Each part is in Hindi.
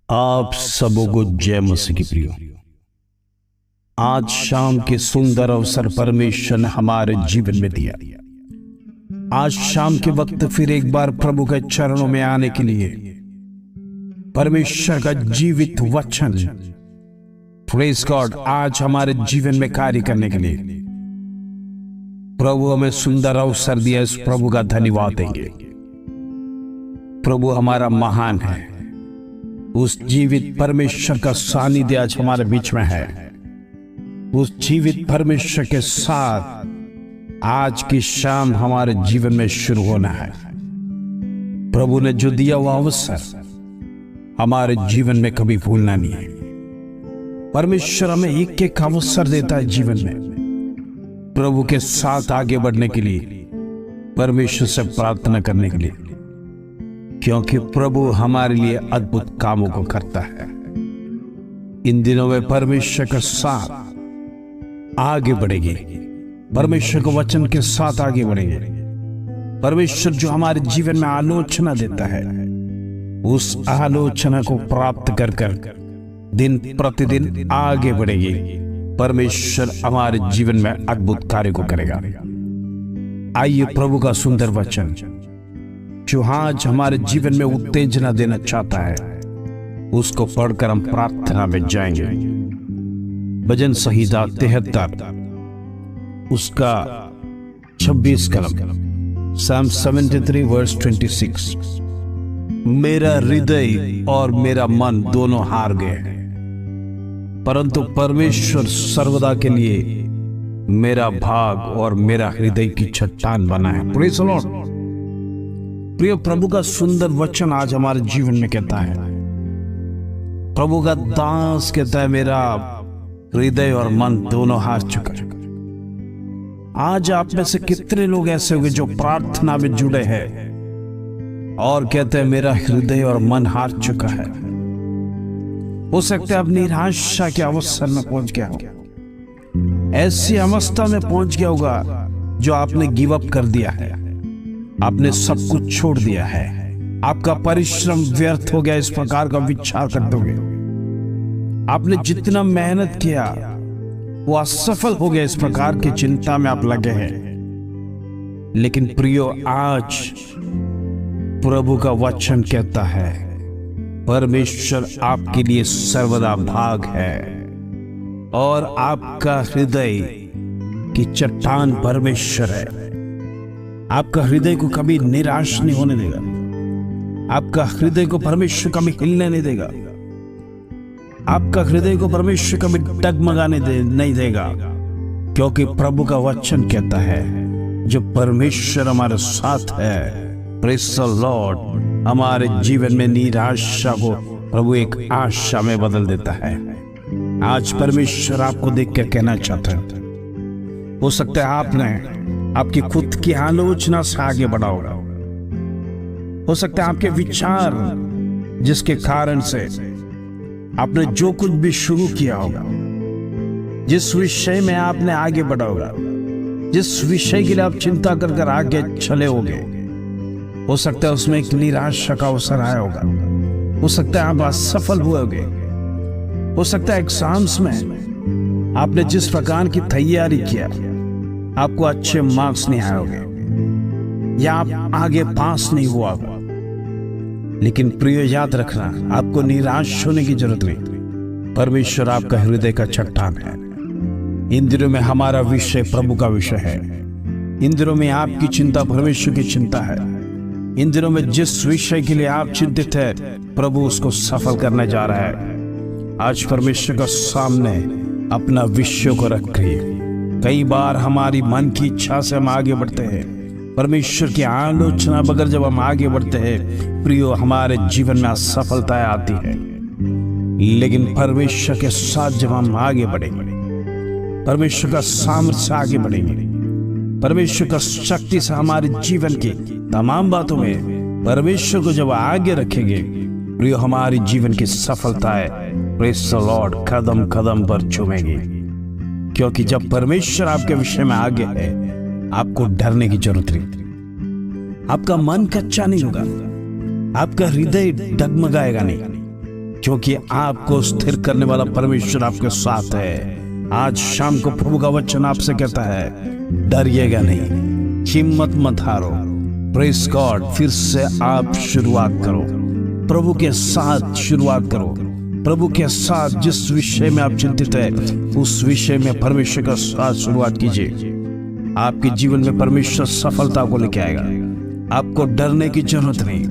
आप सबों को जय मसीह की प्रियो। आज शाम के सुंदर अवसर परमेश्वर ने हमारे जीवन में दिया। आज शाम के वक्त फिर एक बार प्रभु के चरणों में आने के लिए परमेश्वर का जीवित वचन प्रेज गॉड आज हमारे जीवन में कार्य करने के लिए प्रभु हमें सुंदर अवसर दिया। इस प्रभु का धन्यवाद देंगे। प्रभु हमारा महान है। उस जीवित परमेश्वर का सानिध्य आज हमारे बीच में है। उस जीवित परमेश्वर के साथ आज की शाम हमारे जीवन में शुरू होना है। प्रभु ने जो दिया हुआ अवसर हमारे जीवन में कभी भूलना नहीं है। परमेश्वर हमें एक एक अवसर देता है जीवन में प्रभु के साथ आगे बढ़ने के लिए, परमेश्वर से प्रार्थना करने के लिए, क्योंकि प्रभु हमारे लिए अद्भुत कामों को करता है। इन दिनों में परमेश्वर के साथ आगे बढ़ेंगे, परमेश्वर को वचन के साथ आगे बढ़ेंगे। परमेश्वर जो हमारे जीवन में आलोचना देता है, उस आलोचना को प्राप्त कर कर दिन प्रतिदिन आगे बढ़ेंगे। परमेश्वर हमारे जीवन में अद्भुत कार्य को करेगा। आइए प्रभु का सुंदर वचन जो आज हमारे जीवन में उत्तेजना देना चाहता है, उसको पढ़कर हम प्रार्थना में जाएंगे। भजन संहिता 73 उसका 26 कलम, Psalm 73 वर्स 26। मेरा हृदय और मेरा मन दोनों हार गए हैं, परंतु परमेश्वर सर्वदा के लिए मेरा भाग और मेरा हृदय की चट्टान बना है। Praise the Lord. प्रिय प्रभु का सुंदर वचन आज हमारे जीवन में कहता है, प्रभु का दास कहता है मेरा हृदय और मन दोनों हार चुका है। आज आप में से कितने लोग ऐसे होंगे जो प्रार्थना में जुड़े हैं और कहते हैं मेरा हृदय और मन हार चुका है। हो सकता है आप निराशा के अवसर में पहुंच गया हो, ऐसी अवस्था में पहुंच गया होगा जो आपने गिव अप कर दिया है, आपने सब कुछ छोड़ दिया है, आपका परिश्रम व्यर्थ हो गया। इस प्रकार का विचार कर दोगे, आपने जितना मेहनत किया वो असफल हो गया। इस प्रकार की चिंता में आप लगे हैं। लेकिन प्रियो, आज प्रभु का वचन कहता है परमेश्वर आपके लिए सर्वदा भाग है और आपका हृदय की चट्टान परमेश्वर है। आपका हृदय को कभी निराश नहीं होने देगा। आपका हृदय को परमेश्वर कभी हिलने नहीं देगा। आपका हृदय को परमेश्वर कभी डगमगाने नहीं देगा, क्योंकि प्रभु का वचन कहता है जो परमेश्वर हमारे साथ है, प्रेज़ द लॉर्ड, हमारे जीवन में निराशा को प्रभु एक आशा में बदल देता है। आज परमेश्वर आपको देख के कहना चाहता है, हो सकता है आपने आपकी खुद की आलोचना से आगे बढ़ा होगा। हो सकता है आपके विचार जिसके कारण से आपने जो कुछ भी शुरू किया होगा, जिस विषय में आपने आगे बढ़ा होगा, जिस विषय के लिए आप चिंता कर कर आगे चले होगे, हो सकता है उसमें एक निराशा का अवसर आया होगा। हो सकता है आप असफल हुए होंगे। हो सकता है एग्जाम्स में आपने जिस प्रकार की तैयारी किया आपको अच्छे मार्क्स नहीं आए होंगे या आप आगे पास नहीं हुआ होगा। लेकिन प्रिय, याद रखना, आपको निराश होने की जरूरत नहीं। परमेश्वर आपका हृदय का चट्टान है। इन दिनों में हमारा विषय प्रभु का विषय है। इन दिनों में आपकी चिंता परमेश्वर की चिंता है। इन दिनों में जिस विषय के लिए आप चिंतित है, प्रभु उसको सफल करने जा रहा है। आज परमेश्वर का सामने अपना विषय को रखिए। कई बार हमारी मन की इच्छा से हम आगे बढ़ते हैं, परमेश्वर की आलोचना बगैर जब हम आगे बढ़ते हैं, प्रियो, हमारे जीवन में असफलताएं आती है। लेकिन परमेश्वर के साथ जब हम आगे बढ़ेंगे, परमेश्वर का सामर्थ्य से आगे बढ़ेंगे, परमेश्वर का शक्ति से हमारे जीवन की तमाम बातों में परमेश्वर को जब आगे रखेंगे, प्रियो, हमारी जीवन की सफलताएं प्रेज़ द लॉर्ड कदम कदम पर चूमेगी। क्योंकि जब परमेश्वर आपके विषय में आगे है, आपको डरने की जरूरत नहीं। आपका मन कच्चा नहीं होगा, आपका हृदय डगमगाएगा नहीं, क्योंकि आपको स्थिर करने वाला परमेश्वर आपके साथ है। आज शाम को प्रभु का वचन आपसे कहता है, डरिएगा नहीं, हिम्मत मत हारो। Praise God. फिर से आप शुरुआत करो, प्रभु के साथ शुरुआत करो। प्रभु के साथ जिस विषय में आप चिंतित है, उस विषय में परमेश्वर के साथ शुरुआत कीजिए। आपके जीवन में परमेश्वर सफलता को लेके आएगा। आपको डरने की जरूरत नहीं।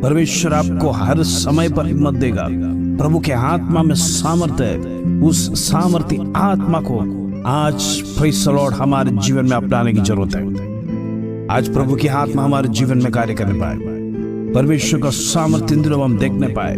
परमेश्वर आपको हर समय पर हिम्मत देगा। प्रभु के आत्मा में सामर्थ्य है। उस सामर्थ्य आत्मा को आज प्रेज़ द लॉर्ड हमारे जीवन में अपनाने की जरूरत है। आज प्रभु की आत्मा हमारे जीवन में कार्य करने पाए, परमेश्वर का सामर्थ्य इन दिनों हम देखने पाए।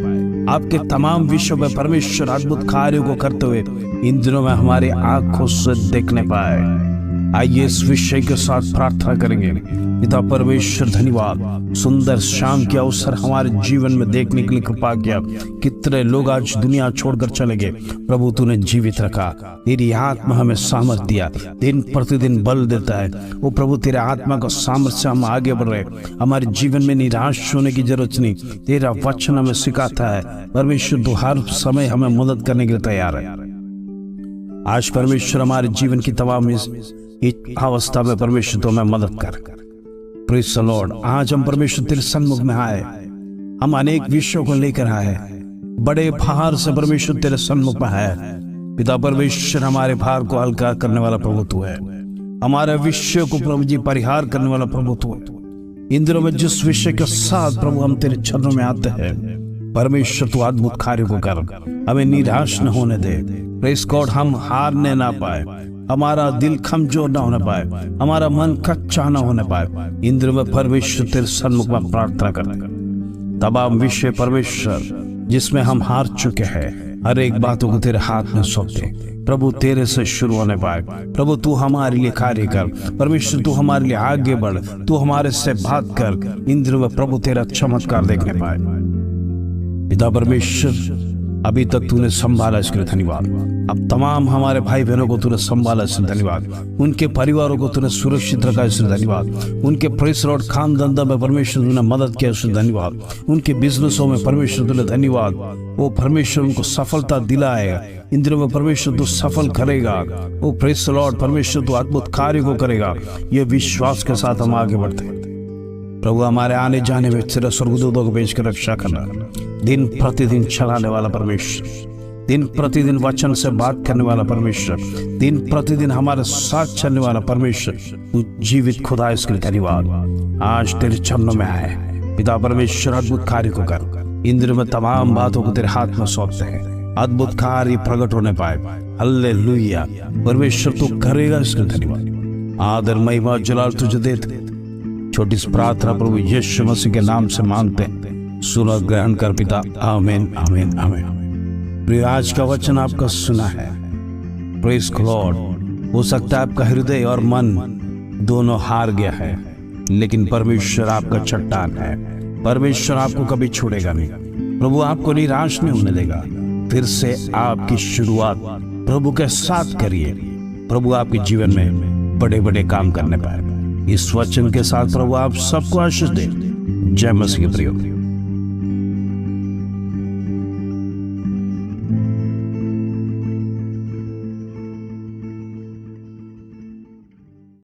आपके तमाम विषयों में परमेश्वर अद्भुत कार्यों को करते हुए इन दिनों में हमारी आंखों से देखने पाए। आइए इस विषय के साथ प्रार्थना करेंगे। पिता परमेश्वर, धन्यवाद, सुंदर शाम के अवसर हमारे जीवन में देखने के लिए कृपा किया। कितने लोग आज दुनिया छोड़कर चले गए, प्रभु तूने जीवित रखा। तेरी आत्मा हमें सामर्थ्य दिया, दिन प्रतिदिन बल देता है। वो प्रभु तेरे आत्मा का सामर्थ्य से हम आगे बढ़ रहे। हमारे जीवन में निराश होने की जरूरत नहीं। तेरा वचन हमें सिखाता है परमेश्वर तू हर समय हमें मदद करने के लिए तैयार है। आज परमेश्वर हमारे जीवन की तमाम इस अवस्था में परमेश्वर तो हमें मदद कर। Praise the Lord. आज हम परमेश्वर तेरे सन्मुख में आए। हम अनेक विषयों को लेकर आए, बड़े भार से परमेश्वर तेरे सन्मुख में आए। पिता परमेश्वर, हमारे भार को हल्का करने वाला प्रभु तू है। हमारे विषय को प्रभु जी परिहार करने वाला प्रभु तू है। इन दिनों में जिस विषय के साथ प्रभु हम तेरे चरणों में आते हैं, परमेश्वर तू अद्भुत कार्य को कर, हमें निराश न होने दे। Praise God. हम हारने ना पाए, हमारा दिल कमजोर ना होने पाए, हमारा मन कच्चा ना होने पाए। इन दिनों में परमेश्वर तेरे सन्मुख में प्रार्थना करते तमाम विषय परमेश्वर जिसमें हम हार चुके हैं, हर एक बातों को तेरे हाथ में सौंपते। प्रभु तेरे से शुरू होने पाए। प्रभु तू हमारे लिए कार्य कर। परमेश्वर तू हमारे लिए आगे बढ़, तू हमारे से बात कर। इन दिनों में प्रभु तेरा चमत्कार देखने पाए। पिता परमेश्वर, अभी तक तूने संभाला, इसके लिए धन्यवाद। अब तमाम हमारे भाई बहनों को तूने संभाला, इसलिए धन्यवाद। उनके परिवारों को तूने सुरक्षित रखा, इसलिए धन्यवाद। उनके प्रेज़ द लॉर्ड खानदान में परमेश्वर तूने मदद किया, इसलिए धन्यवाद। उनके बिजनेसों में परमेश्वर तूने धन्यवाद। वो परमेश्वर उनको सफलता दिलाएगा। इन दिनों में परमेश्वर तू सफल करेगा। वो प्रेज़ द लॉर्ड परमेश्वर तू अद्भुत कार्य को करेगा। ये विश्वास के साथ हम आगे बढ़ते हैं। प्रभु हमारे आने जाने में तेरे स्वर्गदूतों को भेज कर रक्षा करना। दिन प्रतिदिन चलाने वाला परमेश्वर, दिन प्रतिदिन वचन से बात करने वाला परमेश्वर, दिन प्रतिदिन हमारे साथ चलने वाला परमेश्वर, तू जीवित खुदा, इसके लिए धन्यवाद। आज तेरे चरणों में आए पिता परमेश्वर, अद्भुत कार्य को कर। इन दिनों में तमाम बातों को तेरे हाथ में सौंपते हैं। अद्भुत कार्य प्रकट होने पाए। हालेलुया। परमेश्वर तू करेगा, इसके लिए धन्यवाद। आदर महिमा जलाल तुझे देते। छोटी सी प्रार्थना प्रभु यीशु मसीह के नाम से मांगते हैं, सुनो, ग्रहण कर पिता। आमीन, आमीन, आमीन। प्रिय, आज का वचन आपका सुना है। Praise the Lord. हो सकता है आपका हृदय और मन दोनों हार गया है, लेकिन परमेश्वर आपका चट्टान है। परमेश्वर आपको कभी छोड़ेगा नहीं। प्रभु आपको निराश नहीं होने देगा। फिर से आपकी शुरुआत प्रभु के साथ करिए। प्रभु आपके जीवन में बड़े बड़े काम करने पाए। इस वचन के साथ प्रभु आप सबको आशीष दे। जय मसीह के प्रिय।